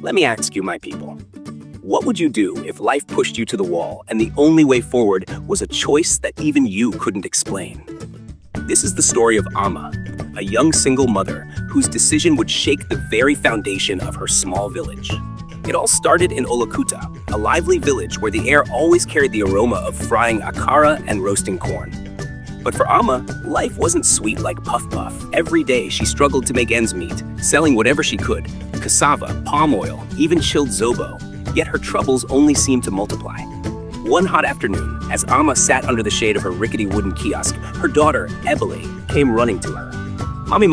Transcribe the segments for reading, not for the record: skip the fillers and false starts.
Let me ask you, my people, what would you do if life pushed you to the wall and the only way forward was a choice that even you couldn't explain? This is the story of Amma, a young single mother whose decision would shake the very foundation of her small village. It all started in Olakuta, a lively village where the air always carried the aroma of frying akara and roasting corn. But for Amma, life wasn't sweet like Puff Puff. Every day she struggled to make ends meet, selling whatever she could, cassava, palm oil, even chilled zobo. Yet her troubles only seemed to multiply. One hot afternoon, as Amma sat under the shade of her rickety wooden kiosk, her daughter, Ebele, came running to her. "Mommy,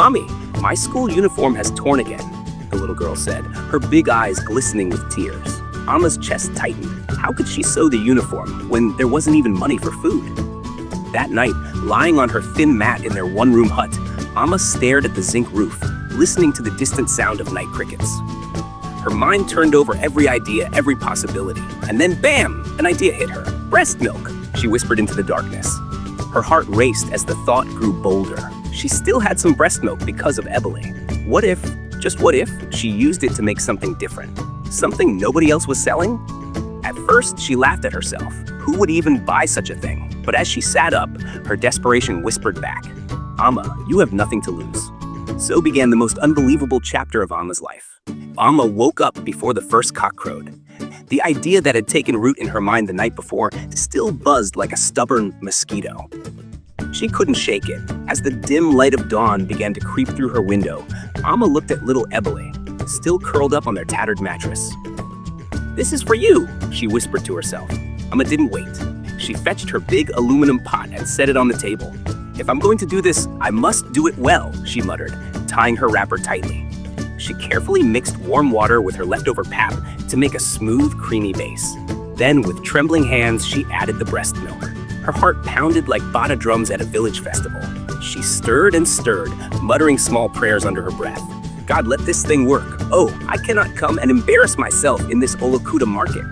my school uniform has torn again," the little girl said, her big eyes glistening with tears. Amma's chest tightened. How could she sew the uniform when there wasn't even money for food? That night, lying on her thin mat in their one-room hut, Amma stared at the zinc roof, listening to the distant sound of night crickets. Her mind turned over every idea, every possibility, and then bam! An idea hit her. "Breast milk," she whispered into the darkness. Her heart raced as the thought grew bolder. She still had some breast milk because of Ebele. What if, just what if, she used it to make something different? Something nobody else was selling? At first, she laughed at herself. Who would even buy such a thing? But as she sat up, her desperation whispered back, "Amma, you have nothing to lose." So began the most unbelievable chapter of Amma's life. Amma woke up before the first cock crowed. The idea that had taken root in her mind the night before still buzzed like a stubborn mosquito. She couldn't shake it. As the dim light of dawn began to creep through her window, Amma looked at little Ebele, still curled up on their tattered mattress. "This is for you," she whispered to herself. Amma didn't wait. She fetched her big aluminum pot and set it on the table. "If I'm going to do this, I must do it well," she muttered, tying her wrapper tightly. She carefully mixed warm water with her leftover pap to make a smooth, creamy base. Then, with trembling hands, she added the breast milk. Her heart pounded like bata drums at a village festival. She stirred and stirred, muttering small prayers under her breath. "God, let this thing work. Oh, I cannot come and embarrass myself in this Olakuta market."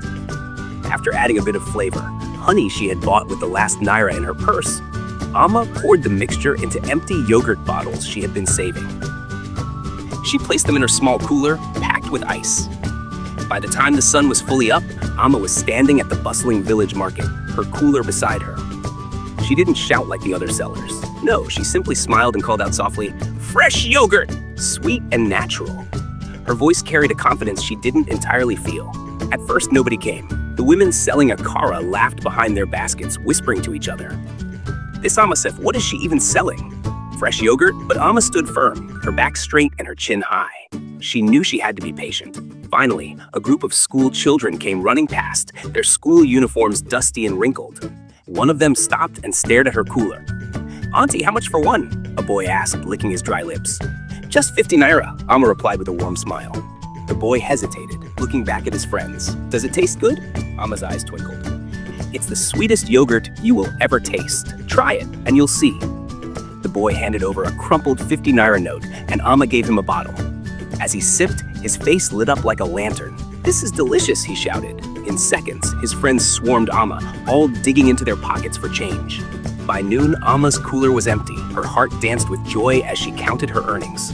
After adding a bit of flavor, honey she had bought with the last naira in her purse, Amma poured the mixture into empty yogurt bottles she had been saving. She placed them in her small cooler, packed with ice. By the time the sun was fully up, Amma was standing at the bustling village market, her cooler beside her. She didn't shout like the other sellers. No, she simply smiled and called out softly, "Fresh yogurt! Sweet and natural." Her voice carried a confidence she didn't entirely feel. At first, nobody came. The women selling akara laughed behind their baskets, whispering to each other. This Amma said, what is she even selling? Fresh yogurt? But Amma stood firm, her back straight and her chin high. She knew she had to be patient. Finally, a group of school children came running past, their school uniforms dusty and wrinkled. One of them stopped and stared at her cooler. "Auntie, how much for one?" a boy asked, licking his dry lips. "Just 50 naira, Amma replied with a warm smile. The boy hesitated, looking back at his friends. "Does it taste good?" Amma's eyes twinkled. "It's the sweetest yogurt you will ever taste. Try it, and you'll see." The boy handed over a crumpled 50 naira note, and Amma gave him a bottle. As he sipped, his face lit up like a lantern. "This is delicious," he shouted. In seconds, his friends swarmed Amma, all digging into their pockets for change. By noon, Amma's cooler was empty. Her heart danced with joy as she counted her earnings.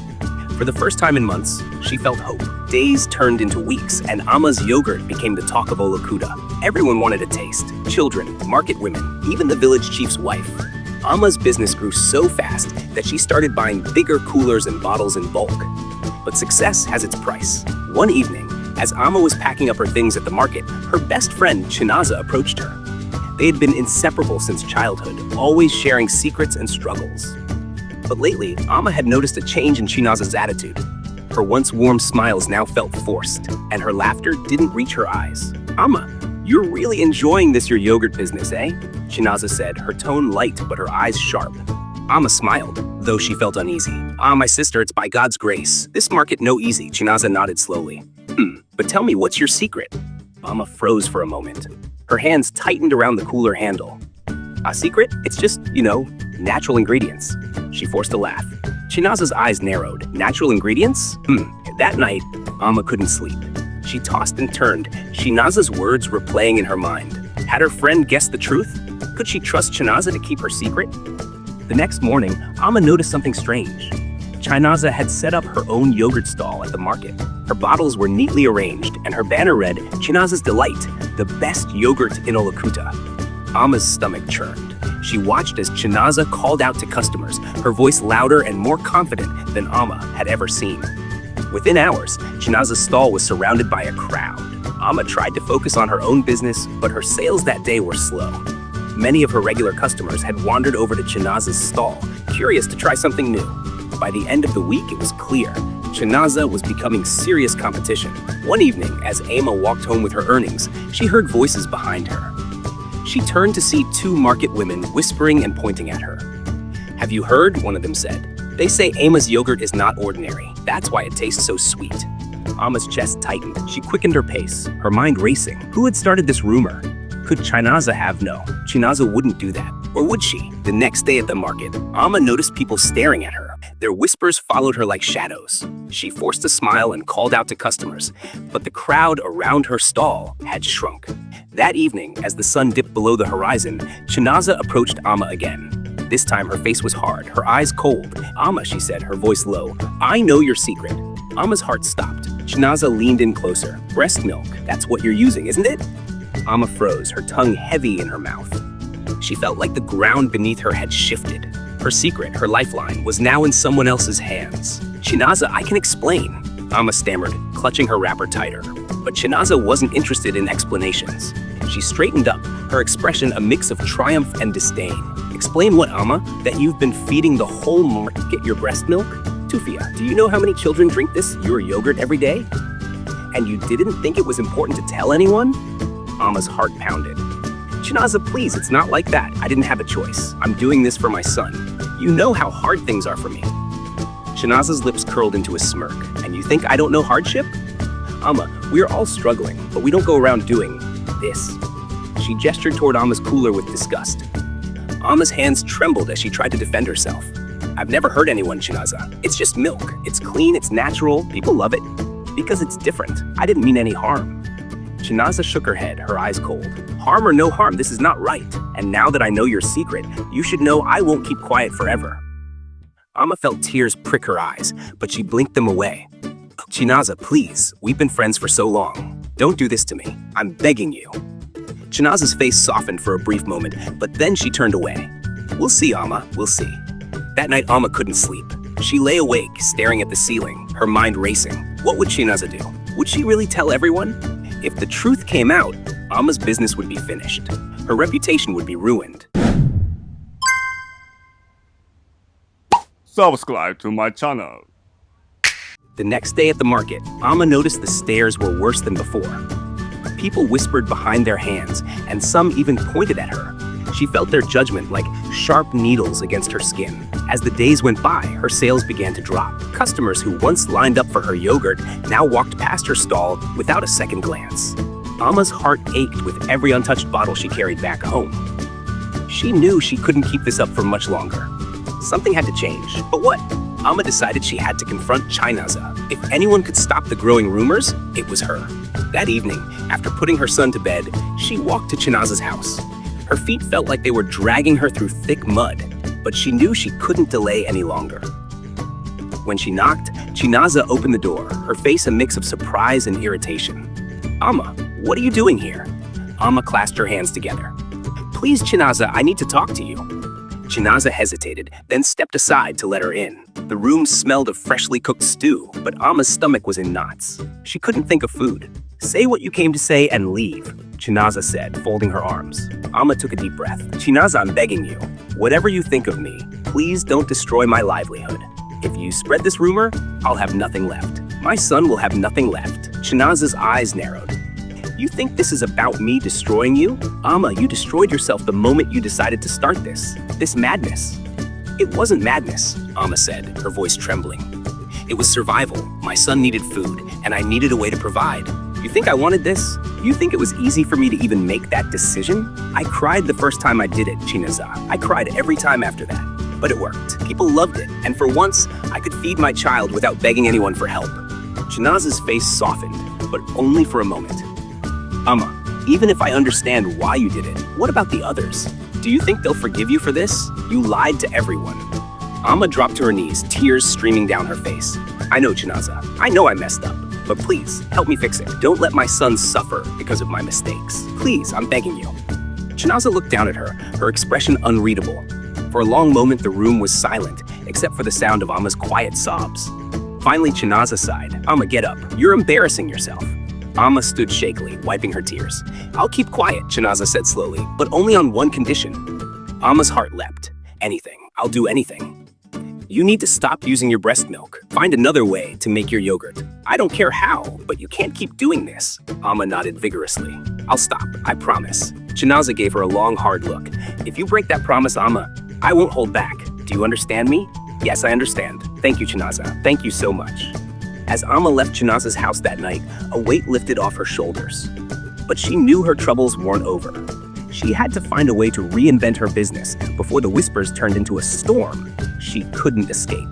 For the first time in months, she felt hope. Days turned into weeks, and Amma's yogurt became the talk of Olakuta. Everyone wanted a taste. Children, market women, even the village chief's wife. Amma's business grew so fast that she started buying bigger coolers and bottles in bulk. But success has its price. One evening, as Amma was packing up her things at the market, her best friend, Chinaza, approached her. They had been inseparable since childhood, always sharing secrets and struggles. But lately, Amma had noticed a change in Chinaza's attitude. Her once warm smiles now felt forced, and her laughter didn't reach her eyes. "Amma, you're really enjoying this your yogurt business, eh?" Chinaza said, her tone light but her eyes sharp. Amma smiled, though she felt uneasy. "Ah, my sister, it's by God's grace. This market no easy," Chinaza nodded slowly. But tell me, what's your secret?" Amma froze for a moment. Her hands tightened around the cooler handle. "A secret? It's just, natural ingredients." She forced a laugh. Chinaza's eyes narrowed. "Natural ingredients?" That night, Amma couldn't sleep. She tossed and turned, Chinaza's words replaying in her mind. Had her friend guessed the truth? Could she trust Chinaza to keep her secret? The next morning, Amma noticed something strange. Chinaza had set up her own yogurt stall at the market. Her bottles were neatly arranged, and her banner read, "Chinaza's Delight, the best yogurt in Olakuta." Ama's stomach churned. She watched as Chinaza called out to customers, her voice louder and more confident than Ama had ever seen. Within hours, Chinaza's stall was surrounded by a crowd. Ama tried to focus on her own business, but her sales that day were slow. Many of her regular customers had wandered over to Chinaza's stall, curious to try something new. By the end of the week, it was clear Chinaza was becoming serious competition. One evening, as Ama walked home with her earnings, she heard voices behind her. She turned to see two market women whispering and pointing at her. "Have you heard?" one of them said. "They say Ama's yogurt is not ordinary. That's why it tastes so sweet." Ama's chest tightened. She quickened her pace, her mind racing. Who had started this rumor? Could Chinaza have? No, Chinaza wouldn't do that. Or would she? The next day at the market, Ama noticed people staring at her. Their whispers followed her like shadows. She forced a smile and called out to customers, but the crowd around her stall had shrunk. That evening, as the sun dipped below the horizon, Chinaza approached Ama again. This time her face was hard, her eyes cold. "Ama," she said, her voice low, "I know your secret." Ama's heart stopped. Chinaza leaned in closer. "Breast milk, that's what you're using, isn't it?" Ama froze, her tongue heavy in her mouth. She felt like the ground beneath her had shifted. Her secret, her lifeline, was now in someone else's hands. "Chinaza, I can explain," Ama stammered, clutching her wrapper tighter. But Chinaza wasn't interested in explanations. She straightened up, her expression a mix of triumph and disdain. "Explain what, Ama? That you've been feeding the whole market your breast milk? Tufia, do you know how many children drink your yogurt every day? And you didn't think it was important to tell anyone?" Ama's heart pounded. "Chinaza, please, it's not like that. I didn't have a choice. I'm doing this for my son. You know how hard things are for me." Chinaza's lips curled into a smirk. "And you think I don't know hardship? Ama, we're all struggling, but we don't go around doing this." She gestured toward Ama's cooler with disgust. Ama's hands trembled as she tried to defend herself. "I've never hurt anyone, Chinaza. It's just milk. It's clean, it's natural. People love it. Because it's different. I didn't mean any harm." Chinaza shook her head, her eyes cold. "Harm or no harm, this is not right. And now that I know your secret, you should know I won't keep quiet forever." Ama felt tears prick her eyes, but she blinked them away. "Chinaza, please, we've been friends for so long. Don't do this to me. I'm begging you." Chinaza's face softened for a brief moment, but then she turned away. "We'll see, Ama, we'll see." That night, Ama couldn't sleep. She lay awake, staring at the ceiling, her mind racing. What would Chinaza do? Would she really tell everyone? If the truth came out, Ama's business would be finished. Her reputation would be ruined. Subscribe to my channel. The next day at the market, Ama noticed the stares were worse than before. People whispered behind their hands, and some even pointed at her. She felt their judgment like sharp needles against her skin. As the days went by, her sales began to drop. Customers who once lined up for her yogurt now walked past her stall without a second glance. Ama's heart ached with every untouched bottle she carried back home. She knew she couldn't keep this up for much longer. Something had to change. But what? Ama decided she had to confront Chinaza. If anyone could stop the growing rumors, it was her. That evening, after putting her son to bed, she walked to Chinaza's house. Her feet felt like they were dragging her through thick mud, but she knew she couldn't delay any longer. When she knocked, Chinaza opened the door, her face a mix of surprise and irritation. "Ama, what are you doing here?" Ama clasped her hands together. "Please, Chinaza, I need to talk to you." Chinaza hesitated, then stepped aside to let her in. The room smelled of freshly cooked stew, but Ama's stomach was in knots. She couldn't think of food. "Say what you came to say and leave," Chinaza said, folding her arms. Ama took a deep breath. "Chinaza, I'm begging you. Whatever you think of me, please don't destroy my livelihood. If you spread this rumor, I'll have nothing left. My son will have nothing left." Chinaza's eyes narrowed. "You think this is about me destroying you? Ama, you destroyed yourself the moment you decided to start this madness." "It wasn't madness," Ama said, her voice trembling. "It was survival. My son needed food, and I needed a way to provide. You think I wanted this? You think it was easy for me to even make that decision? I cried the first time I did it, Chinaza. I cried every time after that. But it worked. People loved it, and for once, I could feed my child without begging anyone for help." Chinaza's face softened, but only for a moment. "Ama, even if I understand why you did it, what about the others? Do you think they'll forgive you for this? You lied to everyone." Amma dropped to her knees, tears streaming down her face. I know, Chinaza. I know I messed up. But please, help me fix it. Don't let my son suffer because of my mistakes. Please, I'm begging you. Chinaza looked down at her, her expression unreadable. For a long moment, the room was silent, except for the sound of Amma's quiet sobs. Finally, Chinaza sighed. Amma, get up. You're embarrassing yourself. Amma stood shakily, wiping her tears. I'll keep quiet, Chinaza said slowly, but only on one condition. Amma's heart leapt. Anything. I'll do anything. You need to stop using your breast milk. Find another way to make your yogurt. I don't care how, but you can't keep doing this. Amma nodded vigorously. I'll stop, I promise. Chinaza gave her a long, hard look. If you break that promise, Amma, I won't hold back. Do you understand me? Yes, I understand. Thank you, Chinaza. Thank you so much. As Amma left Chinaza's house that night, a weight lifted off her shoulders. But she knew her troubles weren't over. She had to find a way to reinvent her business before the whispers turned into a storm she couldn't escape.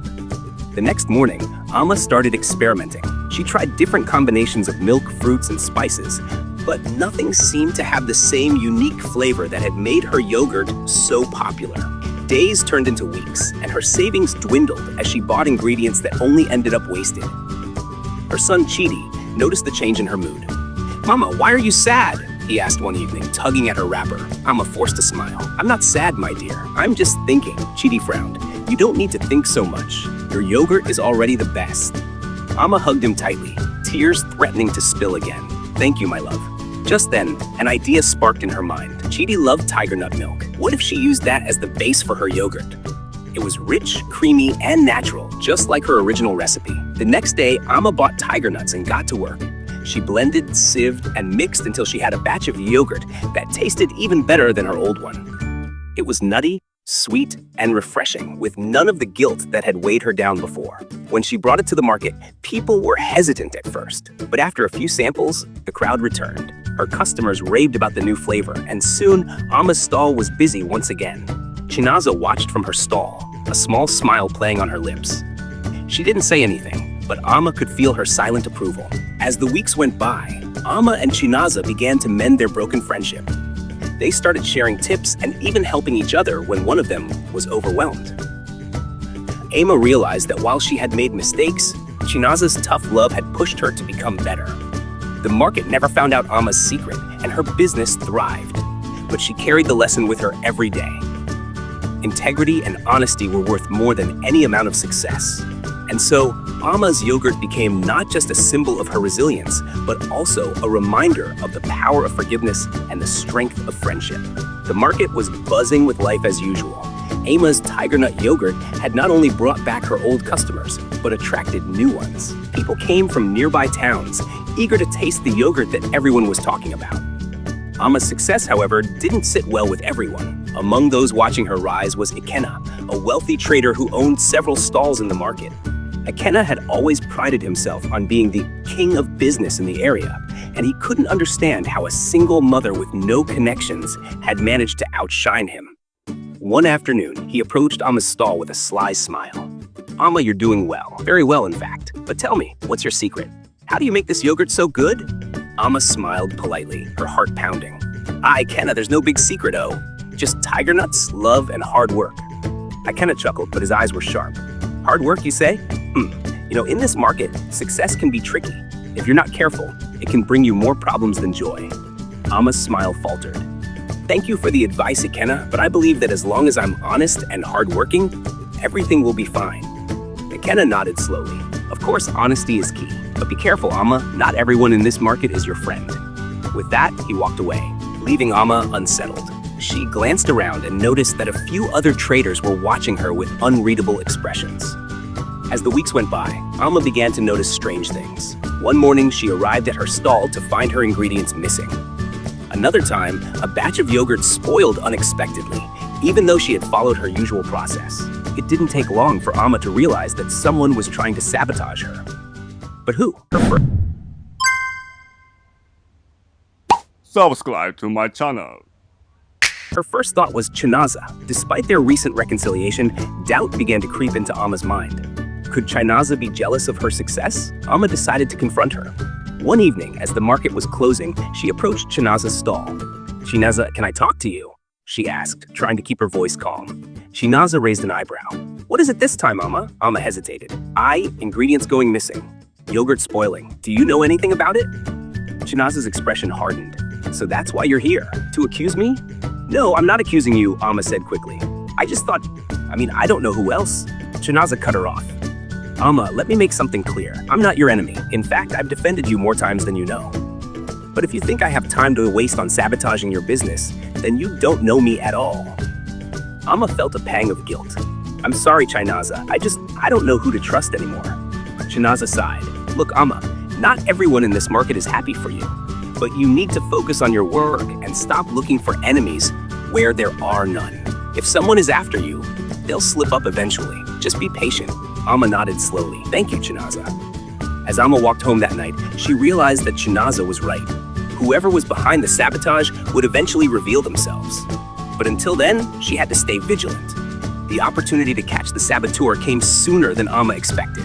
The next morning, Amma started experimenting. She tried different combinations of milk, fruits, and spices, but nothing seemed to have the same unique flavor that had made her yogurt so popular. Days turned into weeks, and her savings dwindled as she bought ingredients that only ended up wasted. Her son, Chidi, noticed the change in her mood. Mama, why are you sad? He asked one evening, tugging at her wrapper. Amma forced a smile. I'm not sad, my dear. I'm just thinking. Chidi frowned. You don't need to think so much. Your yogurt is already the best. Amma hugged him tightly, tears threatening to spill again. Thank you, my love. Just then, an idea sparked in her mind. Chidi loved tiger nut milk. What if she used that as the base for her yogurt? It was rich, creamy, and natural, just like her original recipe. The next day, Amma bought tiger nuts and got to work. She blended, sieved, and mixed until she had a batch of yogurt that tasted even better than her old one. It was nutty, sweet, and refreshing, with none of the guilt that had weighed her down before. When she brought it to the market, people were hesitant at first. But after a few samples, the crowd returned. Her customers raved about the new flavor, and soon, Amma's stall was busy once again. Chinaza watched from her stall, a small smile playing on her lips. She didn't say anything, but Amma could feel her silent approval. As the weeks went by, Amma and Chinaza began to mend their broken friendship. They started sharing tips and even helping each other when one of them was overwhelmed. Amma realized that while she had made mistakes, Chinaza's tough love had pushed her to become better. The market never found out Amma's secret, and her business thrived. But she carried the lesson with her every day. Integrity and honesty were worth more than any amount of success. And so, Amma's yogurt became not just a symbol of her resilience, but also a reminder of the power of forgiveness and the strength of friendship. The market was buzzing with life as usual. Amma's tiger nut yogurt had not only brought back her old customers, but attracted new ones. People came from nearby towns, eager to taste the yogurt that everyone was talking about. Amma's success, however, didn't sit well with everyone. Among those watching her rise was Ikenna, a wealthy trader who owned several stalls in the market. Ikenna had always prided himself on being the king of business in the area, and he couldn't understand how a single mother with no connections had managed to outshine him. One afternoon, he approached Amma's stall with a sly smile. Amma, you're doing well. Very well, in fact. But tell me, what's your secret? How do you make this yogurt so good? Amma smiled politely, her heart pounding. Ikenna, there's no big secret, oh. Just tiger nuts, love, and hard work. Ikenna chuckled, but his eyes were sharp. Hard work, you say? In this market, success can be tricky. If you're not careful, it can bring you more problems than joy. Amma's smile faltered. Thank you for the advice, Ikenna, but I believe that as long as I'm honest and hardworking, everything will be fine. Ikenna nodded slowly. Of course, honesty is key, but be careful, Amma. Not everyone in this market is your friend. With that, he walked away, leaving Amma unsettled. She glanced around and noticed that a few other traders were watching her with unreadable expressions. As the weeks went by, Amma began to notice strange things. One morning, she arrived at her stall to find her ingredients missing. Another time, a batch of yogurt spoiled unexpectedly, even though she had followed her usual process. It didn't take long for Amma to realize that someone was trying to sabotage her. But who? Subscribe to my channel. Her first thought was Chinaza. Despite their recent reconciliation, doubt began to creep into Amma's mind. Could Chinaza be jealous of her success? Amma decided to confront her. One evening, as the market was closing, she approached Chinaza's stall. Chinaza, can I talk to you? She asked, trying to keep her voice calm. Chinaza raised an eyebrow. What is it this time, Amma? Amma hesitated. Ingredients going missing. Yogurt spoiling. Do you know anything about it? Chinaza's expression hardened. So that's why you're here? To accuse me? No, I'm not accusing you, Amma said quickly. I don't know who else. Chinaza cut her off. Amma, let me make something clear. I'm not your enemy. In fact, I've defended you more times than you know. But if you think I have time to waste on sabotaging your business, then you don't know me at all. Amma felt a pang of guilt. I'm sorry, Chinaza. I don't know who to trust anymore. Chinaza sighed. Look, Amma, not everyone in this market is happy for you. But you need to focus on your work and stop looking for enemies where there are none. If someone is after you, they'll slip up eventually. Just be patient. Amma nodded slowly. Thank you, Chinaza. As Amma walked home that night, she realized that Chinaza was right. Whoever was behind the sabotage would eventually reveal themselves. But until then, she had to stay vigilant. The opportunity to catch the saboteur came sooner than Amma expected.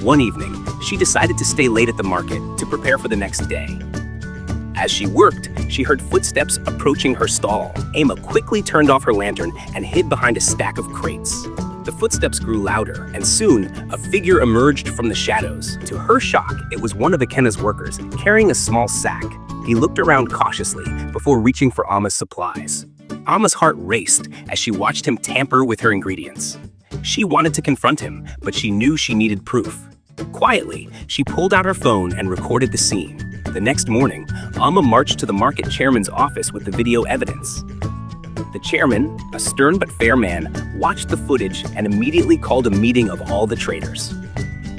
One evening, she decided to stay late at the market to prepare for the next day. As she worked, she heard footsteps approaching her stall. Amma quickly turned off her lantern and hid behind a stack of crates. The footsteps grew louder, and soon, a figure emerged from the shadows. To her shock, it was one of Akena's workers, carrying a small sack. He looked around cautiously before reaching for Amma's supplies. Amma's heart raced as she watched him tamper with her ingredients. She wanted to confront him, but she knew she needed proof. Quietly, she pulled out her phone and recorded the scene. The next morning, Amma marched to the market chairman's office with the video evidence. The chairman, a stern but fair man, watched the footage and immediately called a meeting of all the traders.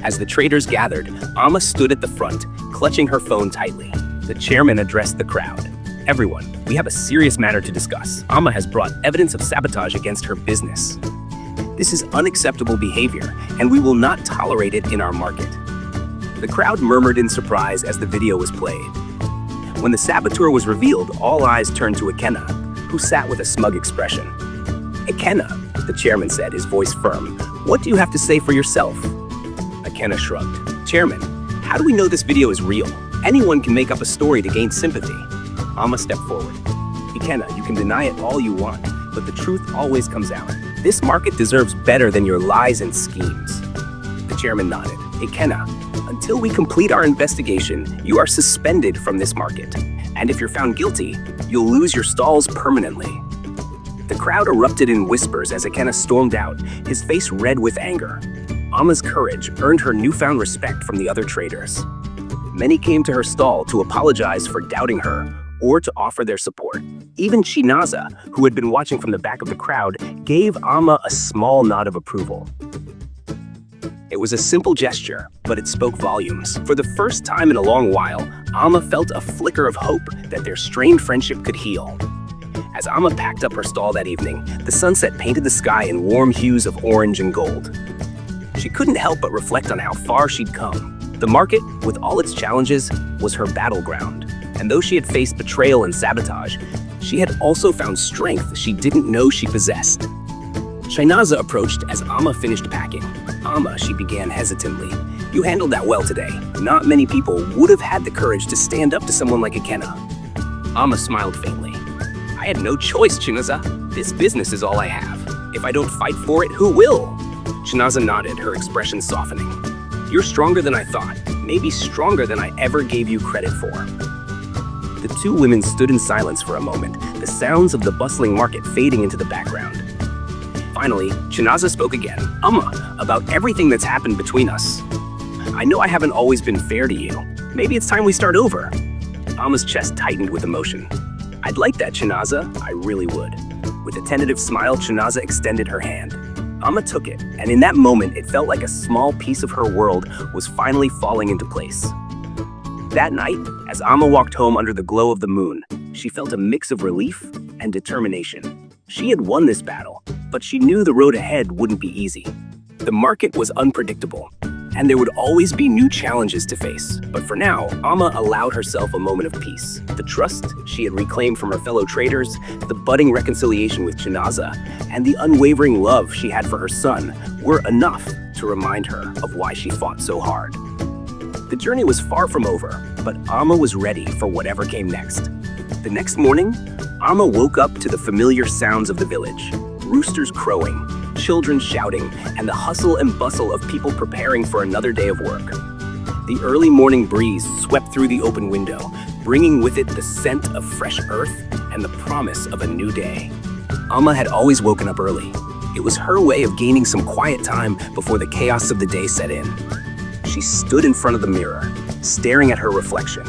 As the traders gathered, Amma stood at the front, clutching her phone tightly. The chairman addressed the crowd. Everyone, we have a serious matter to discuss. Amma has brought evidence of sabotage against her business. This is unacceptable behavior, and we will not tolerate it in our market. The crowd murmured in surprise as the video was played. When the saboteur was revealed, all eyes turned to Akena, who sat with a smug expression. Akena, the chairman said, his voice firm, what do you have to say for yourself? Akena shrugged. Chairman, how do we know this video is real? Anyone can make up a story to gain sympathy. Amma stepped forward. Akena, you can deny it all you want, but the truth always comes out. This market deserves better than your lies and schemes. The chairman nodded. Akena, until we complete our investigation, you are suspended from this market. And if you're found guilty, you'll lose your stalls permanently. The crowd erupted in whispers as Akena stormed out, his face red with anger. Amma's courage earned her newfound respect from the other traders. Many came to her stall to apologize for doubting her or to offer their support. Even Chinaza, who had been watching from the back of the crowd, gave Amma a small nod of approval. It was a simple gesture, but it spoke volumes. For the first time in a long while, Amma felt a flicker of hope that their strained friendship could heal. As Amma packed up her stall that evening, the sunset painted the sky in warm hues of orange and gold. She couldn't help but reflect on how far she'd come. The market, with all its challenges, was her battleground. And though she had faced betrayal and sabotage, she had also found strength she didn't know she possessed. Chinaza approached as Amma finished packing. Amma, she began hesitantly. You handled that well today. Not many people would have had the courage to stand up to someone like Akena. Amma smiled faintly. I had no choice, Chinaza. This business is all I have. If I don't fight for it, who will? Chinaza nodded, her expression softening. You're stronger than I thought. Maybe stronger than I ever gave you credit for. The two women stood in silence for a moment, the sounds of the bustling market fading into the background. Finally, Chinaza spoke again. Amma, about everything that's happened between us. I know I haven't always been fair to you. Maybe it's time we start over. Amma's chest tightened with emotion. I'd like that, Chinaza. I really would. With a tentative smile, Chinaza extended her hand. Amma took it, and in that moment, it felt like a small piece of her world was finally falling into place. That night, as Amma walked home under the glow of the moon, she felt a mix of relief and determination. She had won this battle, but she knew the road ahead wouldn't be easy. The market was unpredictable, and there would always be new challenges to face. But for now, Amma allowed herself a moment of peace. The trust she had reclaimed from her fellow traders, the budding reconciliation with Chinaza, and the unwavering love she had for her son were enough to remind her of why she fought so hard. The journey was far from over, but Amma was ready for whatever came next. The next morning, Amma woke up to the familiar sounds of the village. Roosters crowing, children shouting, and the hustle and bustle of people preparing for another day of work. The early morning breeze swept through the open window, bringing with it the scent of fresh earth and the promise of a new day. Alma had always woken up early. It was her way of gaining some quiet time before the chaos of the day set in. She stood in front of the mirror, staring at her reflection.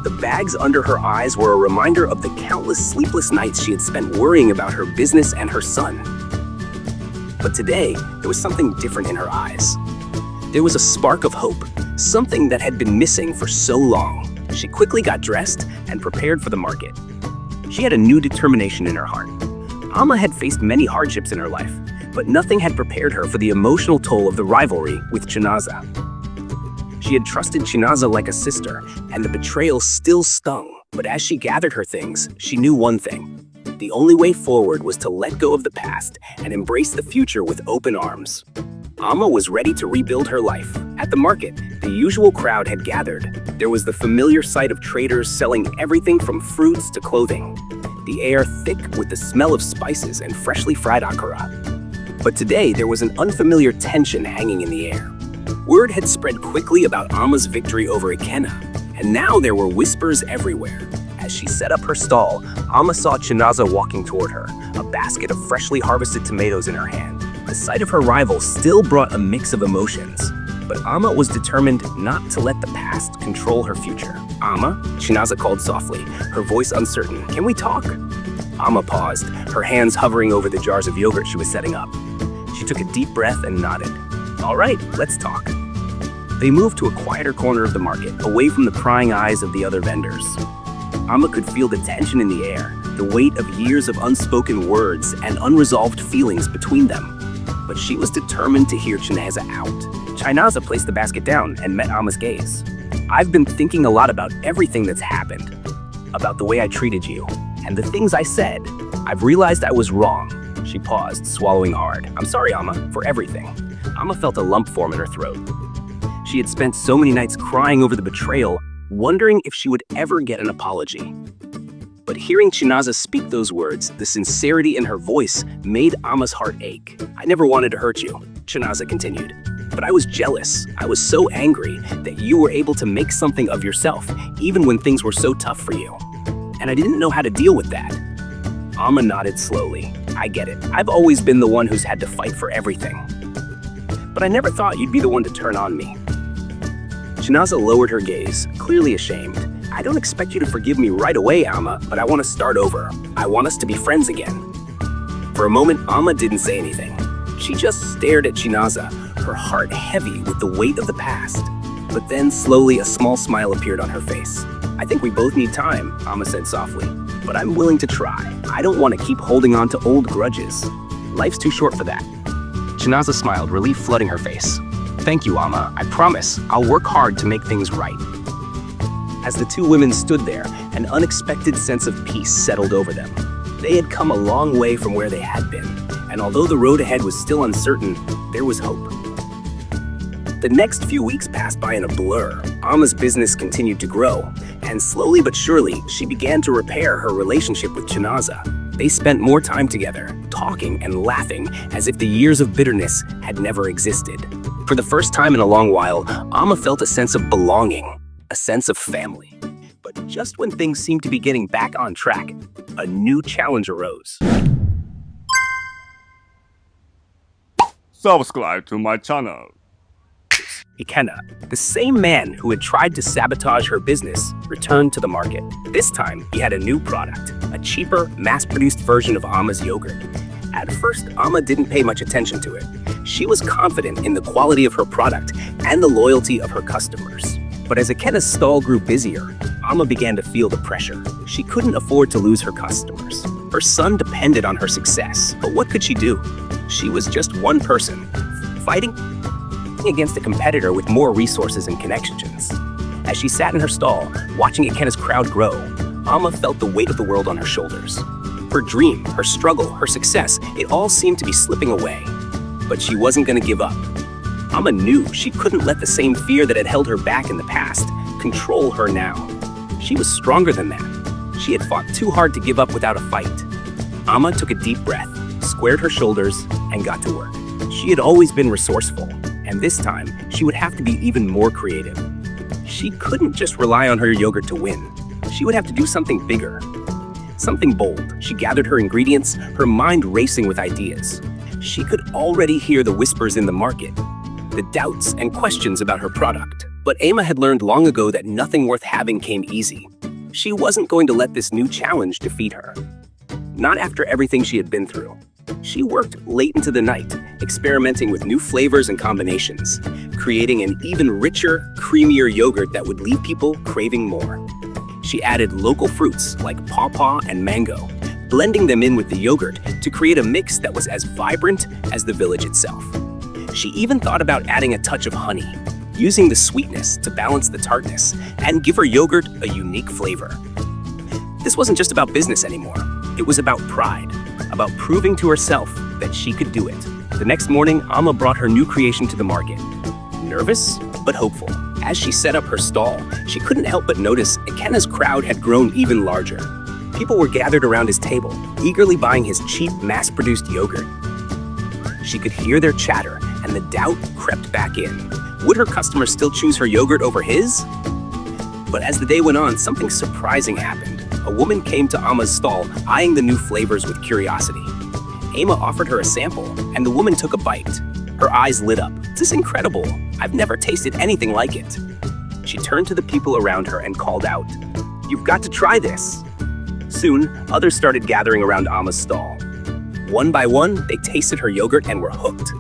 The bags under her eyes were a reminder of the countless sleepless nights she had spent worrying about her business and her son. But today, there was something different in her eyes. There was a spark of hope, something that had been missing for so long. She quickly got dressed and prepared for the market. She had a new determination in her heart. Alma had faced many hardships in her life, but nothing had prepared her for the emotional toll of the rivalry with Chinaza. She had trusted Chinaza like a sister, and the betrayal still stung. But as she gathered her things, she knew one thing. The only way forward was to let go of the past and embrace the future with open arms. Alma was ready to rebuild her life. At the market, the usual crowd had gathered. There was the familiar sight of traders selling everything from fruits to clothing. The air thick with the smell of spices and freshly fried akara. But today, there was an unfamiliar tension hanging in the air. Word had spread quickly about Alma's victory over Ikenna, and now there were whispers everywhere. As she set up her stall, Alma saw Chinaza walking toward her, a basket of freshly harvested tomatoes in her hand. The sight of her rival still brought a mix of emotions, but Alma was determined not to let the past control her future. "Alma," Chinaza called softly, her voice uncertain. "Can we talk?" Alma paused, her hands hovering over the jars of yogurt she was setting up. She took a deep breath and nodded. "All right, let's talk." They moved to a quieter corner of the market, away from the prying eyes of the other vendors. Alma could feel the tension in the air, the weight of years of unspoken words and unresolved feelings between them. But she was determined to hear Chinaza out. Chinaza placed the basket down and met Alma's gaze. "I've been thinking a lot about everything that's happened, about the way I treated you, and the things I said. I've realized I was wrong." She paused, swallowing hard. "I'm sorry, Alma, for everything." Alma felt a lump form in her throat. She had spent so many nights crying over the betrayal, wondering if she would ever get an apology. But hearing Chinaza speak those words, the sincerity in her voice made Alma's heart ache. "I never wanted to hurt you," Chinaza continued. "But I was jealous. I was so angry that you were able to make something of yourself, even when things were so tough for you. And I didn't know how to deal with that." Alma nodded slowly. "I get it. I've always been the one who's had to fight for everything. But I never thought you'd be the one to turn on me." Chinaza lowered her gaze, clearly ashamed. "I don't expect you to forgive me right away, Alma, but I want to start over. I want us to be friends again." For a moment, Alma didn't say anything. She just stared at Chinaza, her heart heavy with the weight of the past. But then, slowly, a small smile appeared on her face. "I think we both need time," Alma said softly. "But I'm willing to try. I don't want to keep holding on to old grudges. Life's too short for that." Chinaza smiled, relief flooding her face. "Thank you, Alma. I promise I'll work hard to make things right." As the two women stood there, an unexpected sense of peace settled over them. They had come a long way from where they had been, and although the road ahead was still uncertain, there was hope. The next few weeks passed by in a blur. Alma's business continued to grow, and slowly but surely, she began to repair her relationship with Chinaza. They spent more time together, talking and laughing as if the years of bitterness had never existed. For the first time in a long while, Alma felt a sense of belonging, a sense of family. But just when things seemed to be getting back on track, a new challenge arose. Subscribe to my channel. Ikenna, the same man who had tried to sabotage her business, returned to the market. This time, he had a new product, a cheaper, mass-produced version of Alma's yogurt. At first, Alma didn't pay much attention to it. She was confident in the quality of her product and the loyalty of her customers. But as Ikenna's stall grew busier, Alma began to feel the pressure. She couldn't afford to lose her customers. Her son depended on her success, but what could she do? She was just one person, fighting against a competitor with more resources and connections. As she sat in her stall, watching Ikenna's crowd grow, Alma felt the weight of the world on her shoulders. Her dream, her struggle, her success, it all seemed to be slipping away. But she wasn't going to give up. Alma knew she couldn't let the same fear that had held her back in the past control her now. She was stronger than that. She had fought too hard to give up without a fight. Alma took a deep breath, squared her shoulders, and got to work. She had always been resourceful, and this time she would have to be even more creative. She couldn't just rely on her yogurt to win. She would have to do something bigger, something bold. She gathered her ingredients, her mind racing with ideas. She could already hear the whispers in the market, the doubts and questions about her product. But Emma had learned long ago that nothing worth having came easy. She wasn't going to let this new challenge defeat her. Not after everything she had been through. She worked late into the night, experimenting with new flavors and combinations, creating an even richer, creamier yogurt that would leave people craving more. She added local fruits like pawpaw and mango, blending them in with the yogurt to create a mix that was as vibrant as the village itself. She even thought about adding a touch of honey, using the sweetness to balance the tartness and give her yogurt a unique flavor. This wasn't just about business anymore. It was about pride, about proving to herself that she could do it. The next morning, Amma brought her new creation to the market. Nervous, but hopeful. As she set up her stall, she couldn't help but notice Ikenna's crowd had grown even larger. People were gathered around his table, eagerly buying his cheap, mass-produced yogurt. She could hear their chatter, and the doubt crept back in. Would her customers still choose her yogurt over his? But as the day went on, something surprising happened. A woman came to Amma's stall, eyeing the new flavors with curiosity. Amma offered her a sample, and the woman took a bite. Her eyes lit up. "This is incredible. I've never tasted anything like it." She turned to the people around her and called out, "You've got to try this." Soon, others started gathering around Amma's stall. One by one, they tasted her yogurt and were hooked.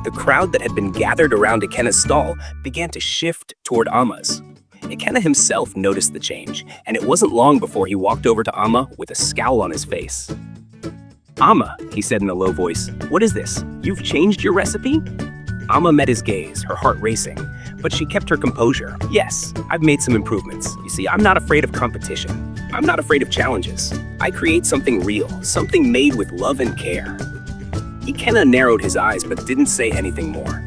The crowd that had been gathered around Ikenna's stall began to shift toward Amma's. Ikenna himself noticed the change, and it wasn't long before he walked over to Amma with a scowl on his face. "Amma," he said in a low voice, "what is this? You've changed your recipe?" Amma met his gaze, her heart racing, but she kept her composure. "Yes, I've made some improvements. You see, I'm not afraid of competition. I'm not afraid of challenges. I create something real, something made with love and care." Ikenna narrowed his eyes but didn't say anything more.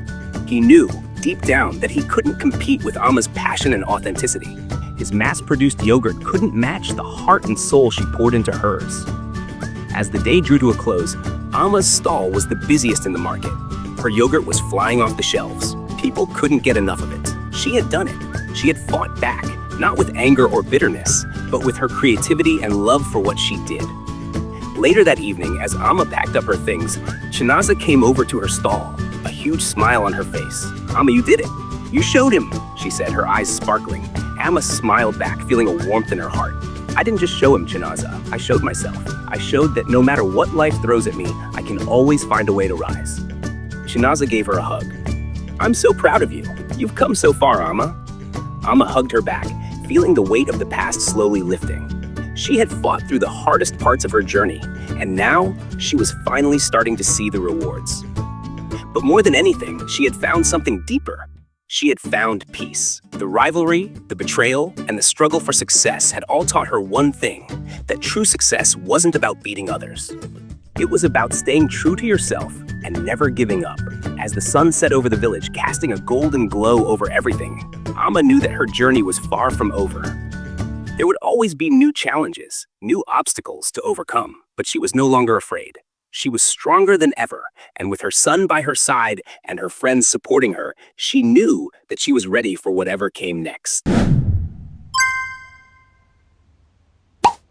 He knew, deep down, that he couldn't compete with Amma's passion and authenticity. His mass-produced yogurt couldn't match the heart and soul she poured into hers. As the day drew to a close, Amma's stall was the busiest in the market. Her yogurt was flying off the shelves. People couldn't get enough of it. She had done it. She had fought back, not with anger or bitterness, but with her creativity and love for what she did. Later that evening, as Amma packed up her things, Chinaza came over to her stall, a huge smile on her face. "Amma, you did it. You showed him," she said, her eyes sparkling. Amma smiled back, feeling a warmth in her heart. "I didn't just show him, Chinaza. I showed myself. I showed that no matter what life throws at me, I can always find a way to rise." Chinaza gave her a hug. "I'm so proud of you. You've come so far, Amma." Amma hugged her back, feeling the weight of the past slowly lifting. She had fought through the hardest parts of her journey, and now she was finally starting to see the rewards. But more than anything, she had found something deeper. She had found peace. The rivalry, the betrayal, and the struggle for success had all taught her one thing, that true success wasn't about beating others. It was about staying true to yourself and never giving up. As the sun set over the village, casting a golden glow over everything, Amma knew that her journey was far from over. There would always be new challenges, new obstacles to overcome, but she was no longer afraid. She was stronger than ever, and with her son by her side and her friends supporting her, she knew that she was ready for whatever came next.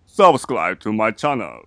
Subscribe to my channel.